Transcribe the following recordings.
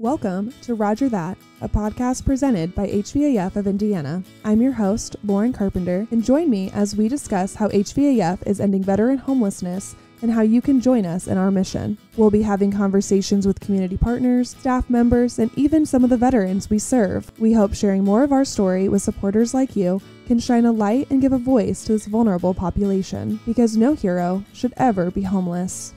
Welcome to Roger That, a podcast presented by HVAF of Indiana. I'm your host, Lauren Carpenter, and join me as we discuss how HVAF is ending veteran homelessness and how you can join us in our mission. We'll be having conversations with community partners, staff members, and even some of the veterans we serve. We hope sharing more of our story with supporters like you can shine a light and give a voice to this vulnerable population, because no hero should ever be homeless.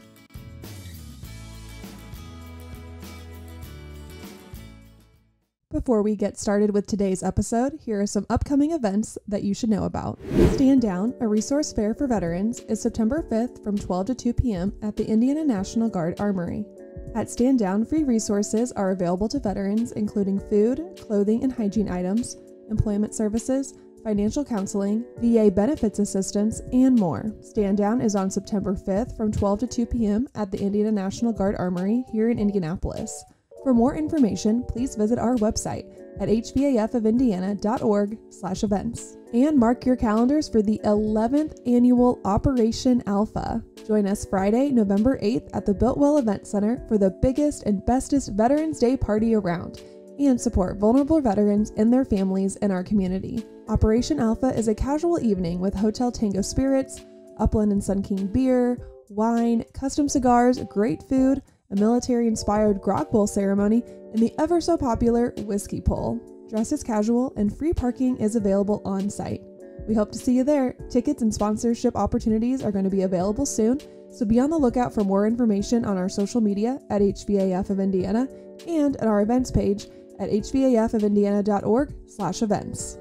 Before we get started with today's episode, here are some upcoming events that you should know about. Stand Down, a resource fair for veterans, is September 5th from 12 to 2 p.m. at the Indiana National Guard Armory. At Stand Down, free resources are available to veterans, including food, clothing and hygiene items, employment services, financial counseling, VA benefits assistance, and more. Stand Down is on September 5th from 12 to 2 p.m. at the Indiana National Guard Armory here in Indianapolis. For more information, please visit our website at hvafofindiana.org/events. And mark your calendars for the 11th annual Operation Alpha. Join us Friday, November 8th at the Biltwell Event Center for the biggest and bestest Veterans Day party around, and support vulnerable veterans and their families in our community. Operation Alpha is a casual evening with Hotel Tango Spirits, Upland and Sun King beer, wine, custom cigars, great food, a military-inspired grog bowl ceremony, and the ever-so-popular whiskey pull. Dress as casual, and free parking is available on site. We hope to see you there. Tickets and sponsorship opportunities are going to be available soon, so be on the lookout for more information on our social media at HVAF of Indiana and at our events page at hvafofindiana.org/events.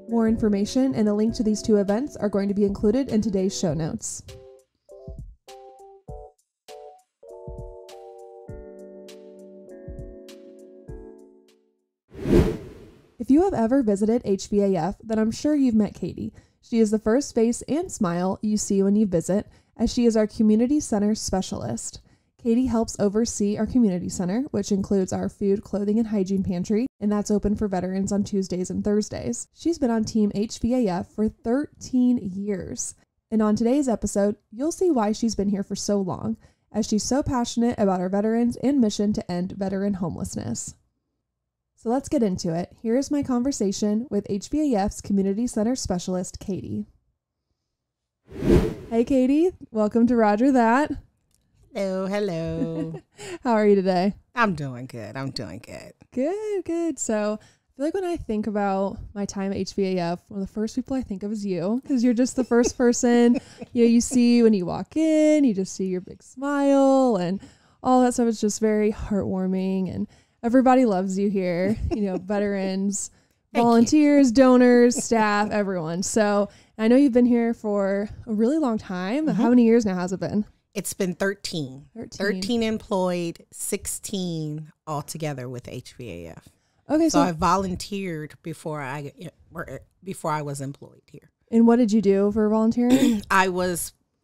More information and a link to these two events are going to be included in today's show notes. If you have ever visited HVAF, then I'm sure you've met Katie. She is the first face and smile you see when you visit, as she is our community center specialist. Katie helps oversee our community center, which includes our food, clothing, and hygiene pantry, and that's open for veterans on Tuesdays and Thursdays. She's been on Team HVAF for 13 years. And on today's episode, you'll see why she's been here for so long, as she's so passionate about our veterans and mission to end veteran homelessness. So let's get into it. Here is my conversation with HVAF's Community Center Specialist, Katie. Hey, Katie. Welcome to Roger That. Hello. How are you today? I'm doing good. Good. So I feel like when I think about my time at HVAF, one of the first people I think of is you, because you're just the first person you see when you walk in. You just see your big smile and all that stuff. It's just very heartwarming, and everybody loves you here, veterans, volunteers, donors, staff, everyone. So I know you've been here for a really long time. Mm-hmm. How many years now has it been? It's been 13. 13 employed, 16 altogether with HVAF. Okay, so I volunteered before I was employed here. And what did you do for volunteering? I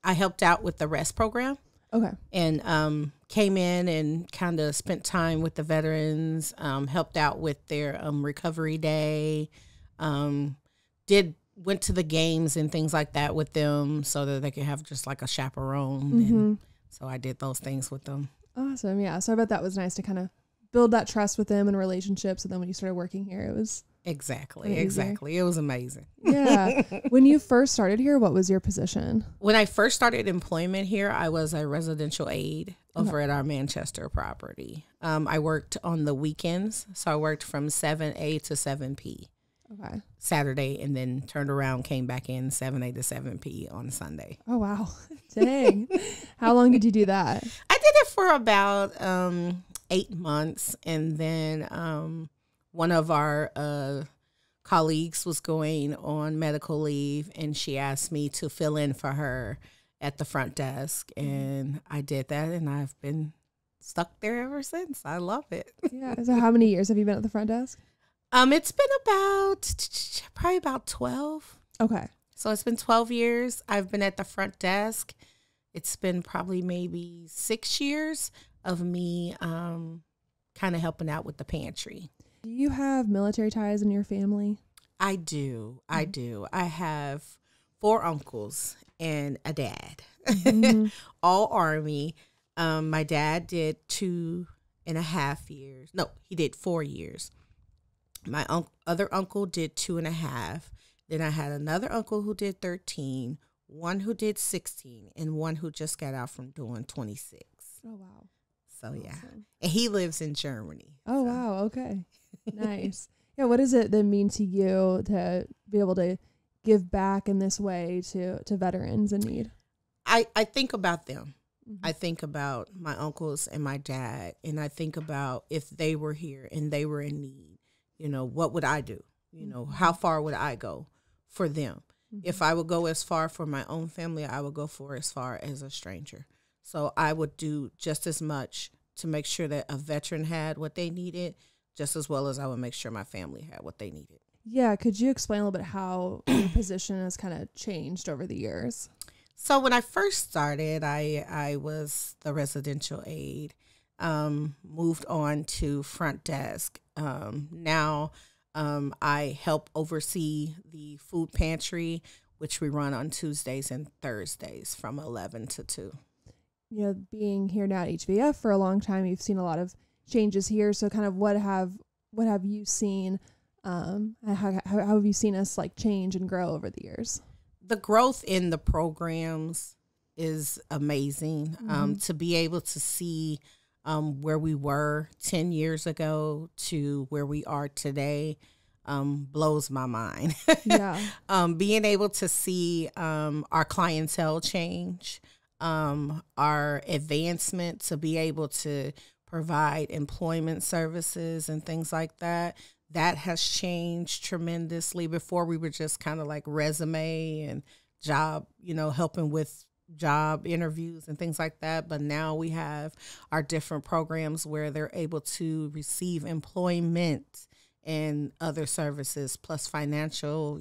helped out with the REST program. Okay. And came in and kind of spent time with the veterans, helped out with their recovery day, went to the games and things like that with them so that they could have just like a chaperone. Mm-hmm. And so I did those things with them. Awesome. Yeah. So I bet that was nice to kind of build that trust with them and relationships. And then when you started working here, it was Exactly. It was amazing. Yeah. When you first started here, what was your position? When I first started employment here, I was a residential aide over at our Manchester property. I worked on the weekends, so I worked from 7A to 7P. Okay. Saturday, and then turned around, came back in 7A to 7P on Sunday. Oh, wow. Dang. How long did you do that? I did it for about 8 months, and then one of our colleagues was going on medical leave, and she asked me to fill in for her at the front desk, and I did that, and I've been stuck there ever since. I love it. Yeah. So how many years have you been at the front desk? It's been probably about 12. Okay. So it's been 12 years. I've been at the front desk. It's been probably maybe 6 years of me kind of helping out with the pantry. Do you have military ties in your family? I do. I have 4 uncles and a dad, all Army. My dad did 2 and a half years. No, he did 4 years. My other uncle did 2.5. Then I had another uncle who did 13, one who did 16, and one who just got out from doing 26. Oh, wow. So, Awesome. yeah. And he lives in Germany. Oh, wow. Okay. Nice. Yeah. What does it then mean to you to be able to give back in this way to veterans in need? I think about them. I think about my uncles and my dad, and I think about if they were here and they were in need, what would I do? How far would I go for them? If I would go as far for my own family, I would go for as far as a stranger. So I would do just as much to make sure that a veteran had what they needed, just as well as I would make sure my family had what they needed. Yeah. Could you explain a little bit how your position has kind of changed over the years? So when I first started, I was the residential aide, moved on to front desk. Now I help oversee the food pantry, which we run on Tuesdays and Thursdays from 11 to 2. Being here now at HVAF for a long time, you've seen a lot of changes here. So kind of what have you seen? How have you seen us like change and grow over the years? The growth in the programs is amazing. To be able to see where we were 10 years ago to where we are today blows my mind. Yeah. Being able to see our clientele change, our advancement to be able to provide employment services and things like that. That has changed tremendously. Before we were just kind of like resume and job, helping with job interviews and things like that. But now we have our different programs where they're able to receive employment and other services plus financial,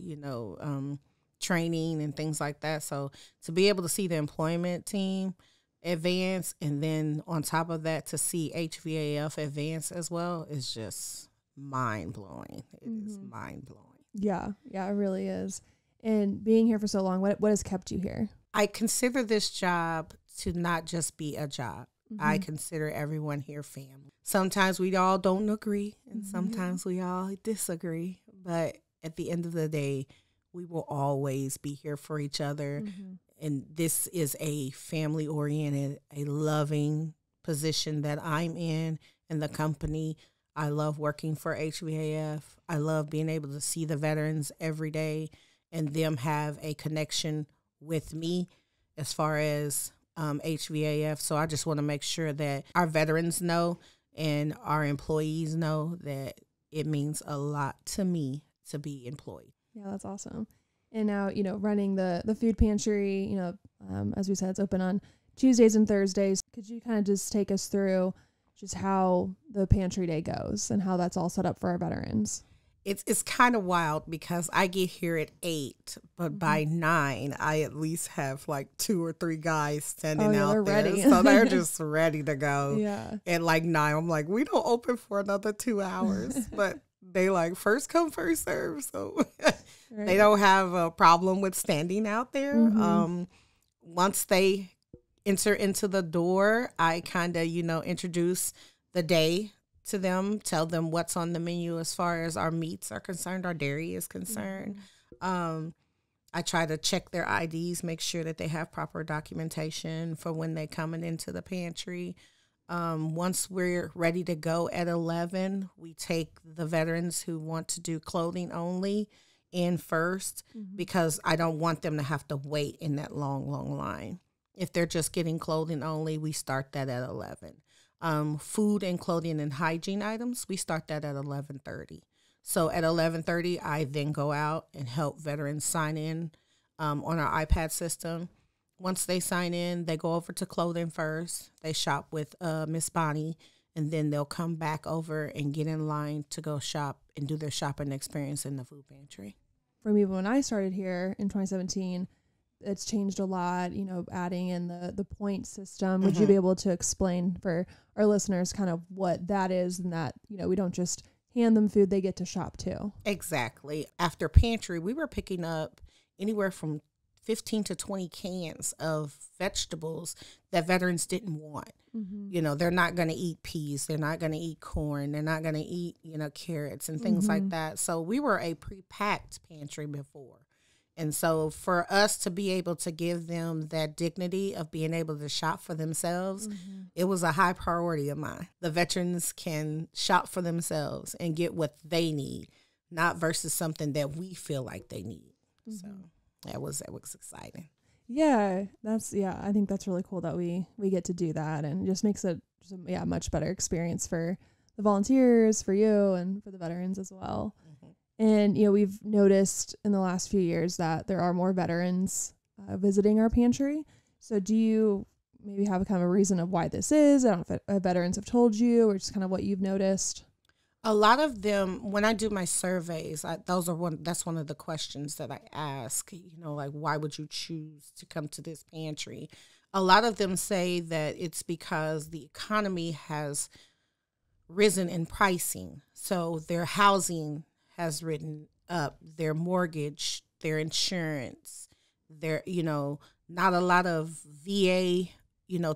training and things like that. So to be able to see the employment team advance and then on top of that to see HVAF advance as well is just mind-blowing. It is mind-blowing. Yeah, it really is. And being here for so long, what has kept you here? I consider this job to not just be a job. I consider everyone here family. Sometimes we all don't agree, and sometimes we all disagree. But at the end of the day, we will always be here for each other. And this is a family-oriented, a loving position that I'm in the company. I love working for HVAF. I love being able to see the veterans every day and them have a connection with me as far as HVAF. So I just want to make sure that our veterans know and our employees know that it means a lot to me to be employed. Yeah, that's awesome. And now, running the food pantry, as we said, it's open on Tuesdays and Thursdays. Could you kind of just take us through just how the pantry day goes and how that's all set up for our veterans? It's kind of wild because I get here at 8, but by 9, I at least have like 2 or 3 guys standing out there. Ready. So they're just ready to go. Yeah. And like 9, I'm like, we don't open for another 2 hours, but they like first come, first serve. So they don't have a problem with standing out there. Once they enter into the door, I kind of, introduce the day to them, tell them what's on the menu as far as our meats are concerned, our dairy is concerned. I try to check their IDs, make sure that they have proper documentation for when they're coming into the pantry. Once we're ready to go at 11, we take the veterans who want to do clothing only in first because I don't want them to have to wait in that long line. If they're just getting clothing only, we start that at 11. Food and clothing and hygiene items, we start that at 11:30. So at 11:30, I then go out and help veterans sign in on our iPad system. Once they sign in, they go over to clothing first. They shop with Miss Bonnie, and then they'll come back over and get in line to go shop and do their shopping experience in the food pantry. For me, when I started here in 2017, it's changed a lot, adding in the point system. Would you be able to explain for our listeners kind of what that is and that, we don't just hand them food, they get to shop too? Exactly. After pantry, we were picking up anywhere from 15 to 20 cans of vegetables that veterans didn't want. You know, they're not going to eat peas. They're not going to eat corn. They're not going to eat, carrots and things like that. So we were a pre-packed pantry before. And so for us to be able to give them that dignity of being able to shop for themselves, it was a high priority of mine. The veterans can shop for themselves and get what they need, not versus something that we feel like they need. So that was exciting. Yeah, I think that's really cool that we get to do that, and it just makes it a much better experience for the volunteers, for you, and for the veterans as well. And, we've noticed in the last few years that there are more veterans visiting our pantry. So do you maybe have a kind of a reason of why this is? I don't know if veterans have told you, or just kind of what you've noticed. A lot of them, when I do my surveys, that's one of the questions that I ask, like, why would you choose to come to this pantry? A lot of them say that it's because the economy has risen in pricing. So their housing has risen up, their mortgage, their insurance, their, not a lot of VA,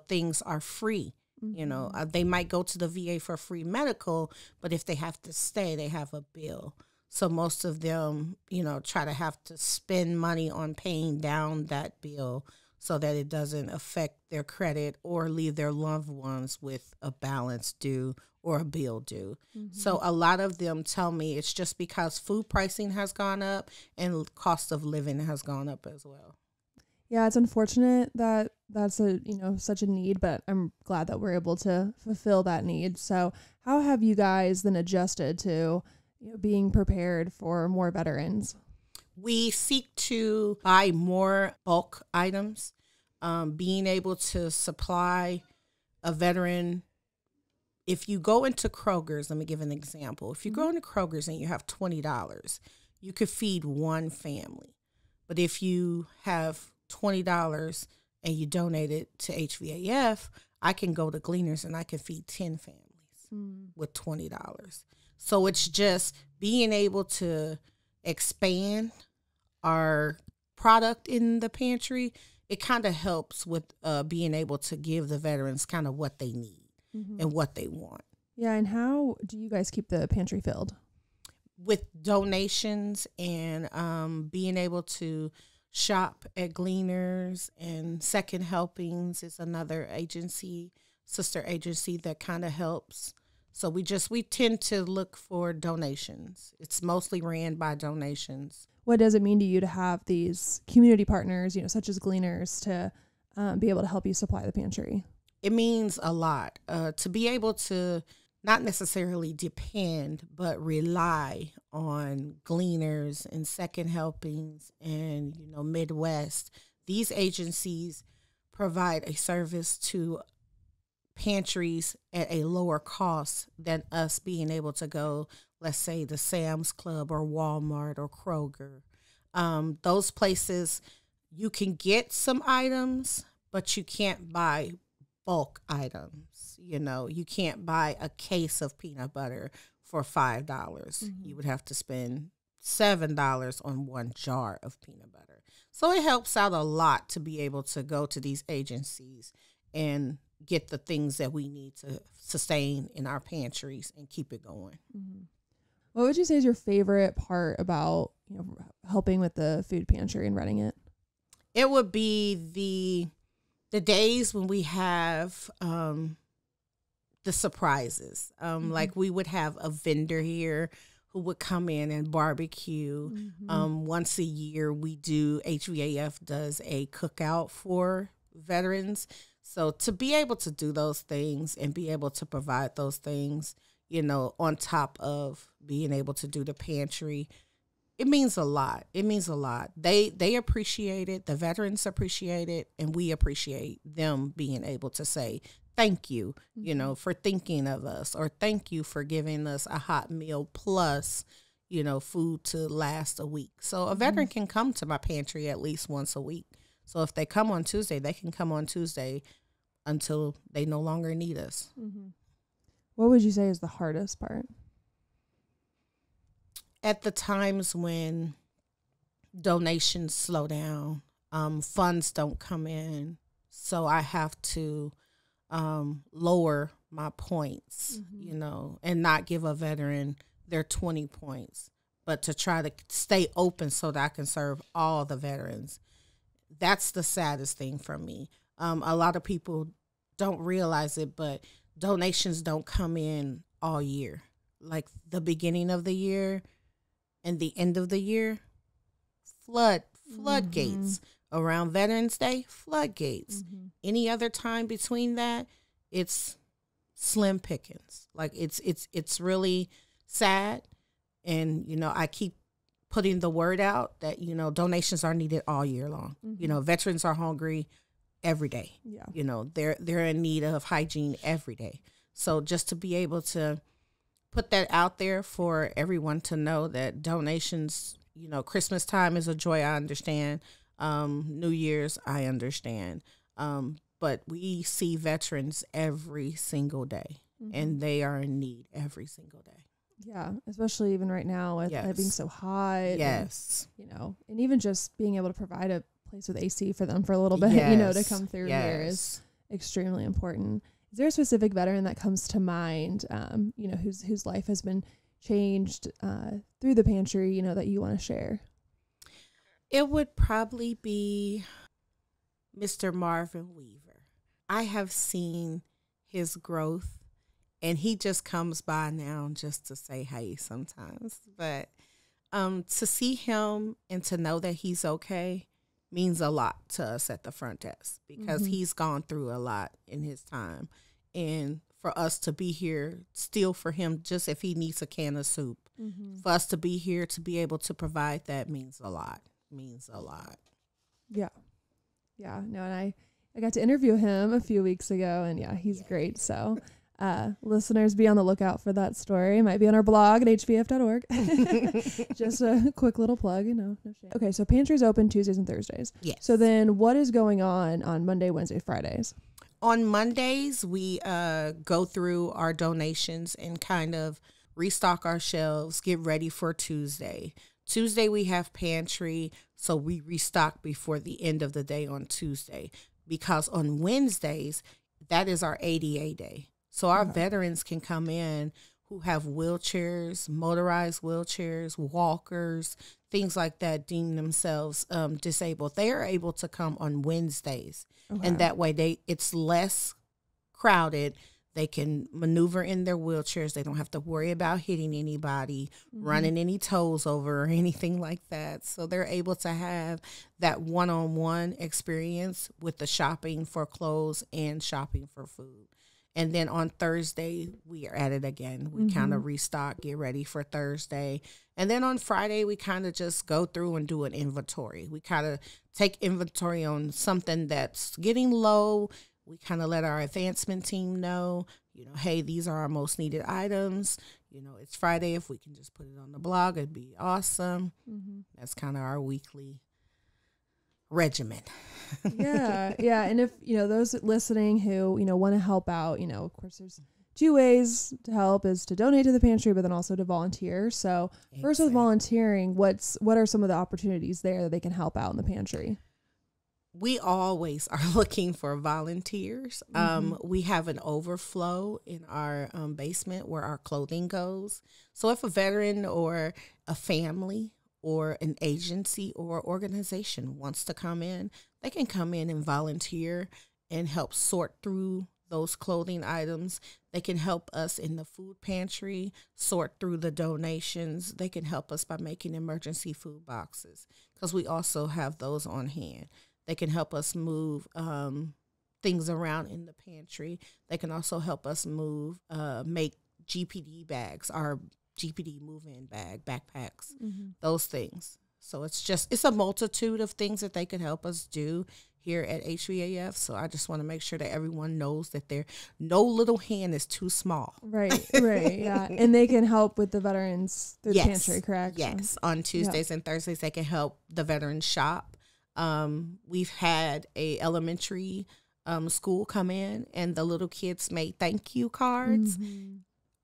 things are free. They might go to the VA for free medical, but if they have to stay, they have a bill. So most of them, try to have to spend money on paying down that bill so that it doesn't affect their credit or leave their loved ones with a balance due or a bill due. So a lot of them tell me it's just because food pricing has gone up and cost of living has gone up as well. Yeah, it's unfortunate that that's such a need, but I'm glad that we're able to fulfill that need. So how have you guys then adjusted to being prepared for more veterans? We seek to buy more bulk items, being able to supply a veteran. If you go into Kroger's, let me give an example. If you go into Kroger's and you have $20, you could feed one family. But if you have $20 and you donate it to HVAF, I can go to Gleaners and I can feed 10 families with $20. So it's just being able to expand our product in the pantry. It kind of helps with being able to give the veterans kind of what they need and what they want. Yeah, and how do you guys keep the pantry filled? With donations and being able to shop at Gleaners, and Second Helpings is another agency, sister agency that kind of helps. So we tend to look for donations. It's mostly ran by donations. What does it mean to you to have these community partners, such as Gleaners, to be able to help you supply the pantry? It means a lot to be able to not necessarily depend, but rely on Gleaners and Second Helpings and, Midwest. These agencies provide a service to pantries at a lower cost than us being able to go, let's say, to Sam's Club or Walmart or Kroger. Those places, you can get some items, but you can't buy bulk items. You can't buy a case of peanut butter for $5. You would have to spend $7 on one jar of peanut butter. So it helps out a lot to be able to go to these agencies and get the things that we need to sustain in our pantries and keep it going. What would you say is your favorite part about helping with the food pantry and running it? It would be the days when we have the surprises. Like we would have a vendor here who would come in and barbecue. Once a year, HVAF does a cookout for veterans. So to be able to do those things and be able to provide those things, on top of being able to do the pantry, it means a lot. It means a lot. They appreciate it. The veterans appreciate it. And we appreciate them being able to say, thank you, for thinking of us, or thank you for giving us a hot meal plus, food to last a week. So a veteran can come to my pantry at least once a week. So if they come on Tuesday, they can come on Tuesday until they no longer need us. What would you say is the hardest part? At the times when donations slow down, funds don't come in, so I have to lower my points, you know, and not give a veteran their 20 points, but to try to stay open so that I can serve all the veterans. That's the saddest thing for me. A lot of people don't realize it, but donations don't come in all year. Like the beginning of the year and the end of the year, floodgates. Around Veterans Day, floodgates. Any other time between that, it's slim pickings. Like it's really sad. And, you know, I keep putting the word out that, you know, donations are needed all year long. You know, veterans are hungry every day. Yeah. You know, they're in need of hygiene every day. So just to be able to put that out there for everyone to know that donations, you know, Christmas time is a joy, I understand. New Year's, I understand. But we see veterans every single day, and they are in need every single day. Yeah, especially even right now with it being so hot. Yes. And, you know, and even just being able to provide a place with AC for them for a little bit, you know, to come through here is extremely important. Is there a specific veteran that comes to mind, you know, whose life has been changed through the pantry, you know, that you want to share? It would probably be Mr. Marvin Weaver. I have seen his growth, and he just comes by now just to say hey sometimes. But to see him and to know that he's okay means a lot to us at the front desk, because he's gone through a lot in his time. And for us to be here still for him, just if he needs a can of soup, for us to be here to be able to provide that means a lot. Yeah. No, and I got to interview him a few weeks ago, and he's great. So listeners, be on the lookout for that story. It might be on our blog at hvf.org. Just a quick little plug, you know. No shame. Okay, so pantry's open Tuesdays and Thursdays. Yes. So then what is going on Monday, Wednesday, Fridays? On Mondays, we go through our donations and kind of restock our shelves, get ready for Tuesday. Tuesday, we have pantry, so we restock before the end of the day on Tuesday, because on Wednesdays, that is our ADA day. So our veterans can come in who have wheelchairs, motorized wheelchairs, walkers, things like that, deem themselves disabled. They are able to come on Wednesdays, and that way it's less crowded. They can maneuver in their wheelchairs. They don't have to worry about hitting anybody, running any toes over, or anything like that. So they're able to have that one-on-one experience with the shopping for clothes and shopping for food. And then on Thursday, we are at it again. We kind of restock, get ready for Thursday. And then on Friday, we kind of just go through and do an inventory. We kind of take inventory on something that's getting low. We kind of let our advancement team know, you know, hey, these are our most needed items. You know, it's Friday. If we can just put it on the blog, it'd be awesome. That's kind of our weekly regimen. Yeah. And if, you know, those listening who, you know, want to help out, you know, of course, there's two ways to help, is to donate to the pantry, but then also to volunteer. So first, with volunteering, what are some of the opportunities there that they can help out in the pantry? We always are looking for volunteers. We have an overflow in our basement where our clothing goes. So if a veteran or a family or an agency or organization wants to come in, they can come in and volunteer and help sort through those clothing items. They can help us in the food pantry sort through the donations. They can help us by making emergency food boxes, because we also have those on hand. They can help us move things around in the pantry. They can also help us make GPD bags, our GPD move-in bag, backpacks, those things. So it's a multitude of things that they can help us do here at HVAF. So I just want to make sure that everyone knows that no little hand is too small. Right, yeah. And they can help with the veterans through the pantry, correct? Yes, on Tuesdays and Thursdays, they can help the veterans shop. We've had a elementary school come in, and the little kids made thank you cards.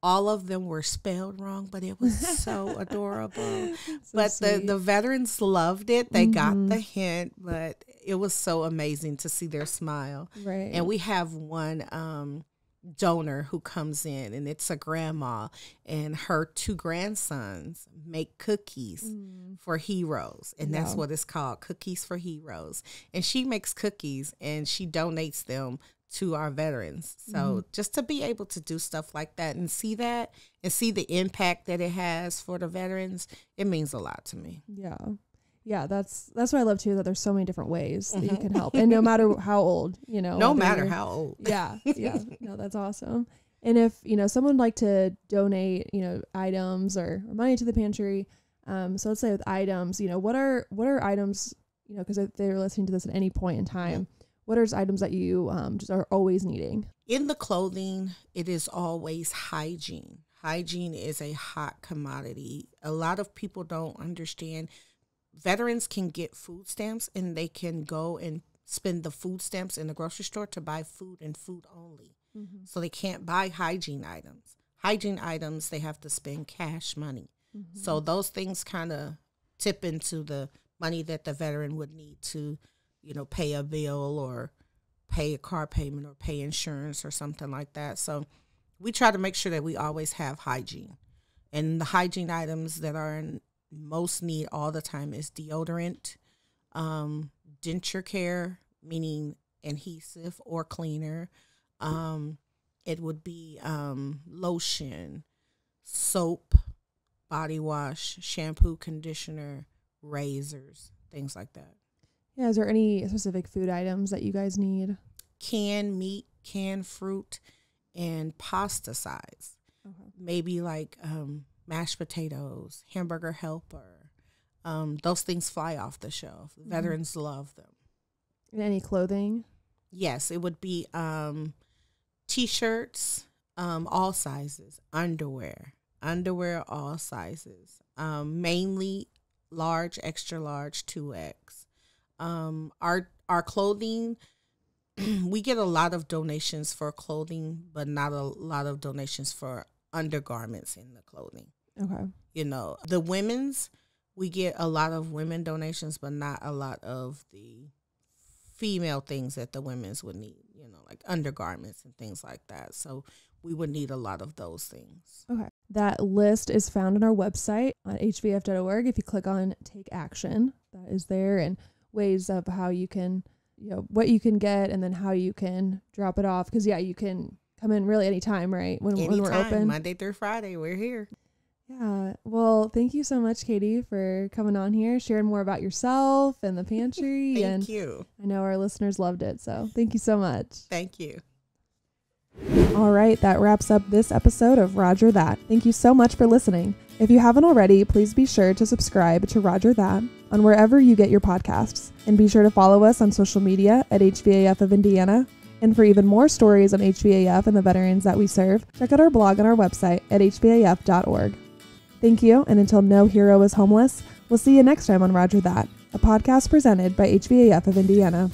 All of them were spelled wrong, but it was so adorable. But the veterans loved it. They got the hint, but it was so amazing to see their smile. Right. And we have one donor who comes in, and it's a grandma, and her 2 grandsons make cookies for heroes, and that's what it's called, Cookies for Heroes. And she makes cookies and she donates them to our veterans. So just to be able to do stuff like that and see that and see the impact that it has for the veterans, it means a lot to me. Yeah, that's what I love too, that there's so many different ways that you can help. And no matter how old, no matter how old. Yeah. No, that's awesome. And if, someone would like to donate, items or money to the pantry. So let's say with items, what are items, because if they're listening to this at any point in time, what are items that you just are always needing? In the clothing, it is always hygiene. Hygiene is a hot commodity. A lot of people don't understand. Veterans can get food stamps, and they can go and spend the food stamps in the grocery store to buy food and food only. So they can't buy hygiene items. Hygiene items, they have to spend cash money. So those things kind of tip into the money that the veteran would need to pay a bill or pay a car payment or pay insurance or something like that. So we try to make sure that we always have hygiene. And the hygiene items that are in most need all the time is deodorant, denture care, meaning adhesive or cleaner. It would be lotion, soap, body wash, shampoo, conditioner, razors, things like that. Yeah, is there any specific food items that you guys need? Canned meat, canned fruit, and pasta size. Maybe like mashed potatoes, hamburger helper. Those things fly off the shelf. Veterans love them. And any clothing? Yes, it would be T-shirts, all sizes, underwear, all sizes, mainly large, extra large, 2X. Our clothing, we get a lot of donations for clothing, but not a lot of donations for undergarments in the clothing. Okay. The women's, we get a lot of women donations, but not a lot of the female things that the women's would need, like undergarments and things like that. So we would need a lot of those things. Okay. That list is found on our website on hvaf.org. If you click on Take Action, that is there, and ways of how you can, what you can get, and then how you can drop it off. Because, you can come in really anytime, right? When we're open. Monday through Friday, we're here. Yeah. Well, thank you so much, Katie, for coming on here, sharing more about yourself and the pantry. Thank you. I know our listeners loved it, so thank you so much. Thank you. All right, that wraps up this episode of Roger That. Thank you so much for listening. If you haven't already, please be sure to subscribe to Roger That on wherever you get your podcasts. And be sure to follow us on social media at HVAF of Indiana. And for even more stories on HVAF and the veterans that we serve, check out our blog on our website at hvaf.org. Thank you, and until no hero is homeless, we'll see you next time on Roger That, a podcast presented by HVAF of Indiana.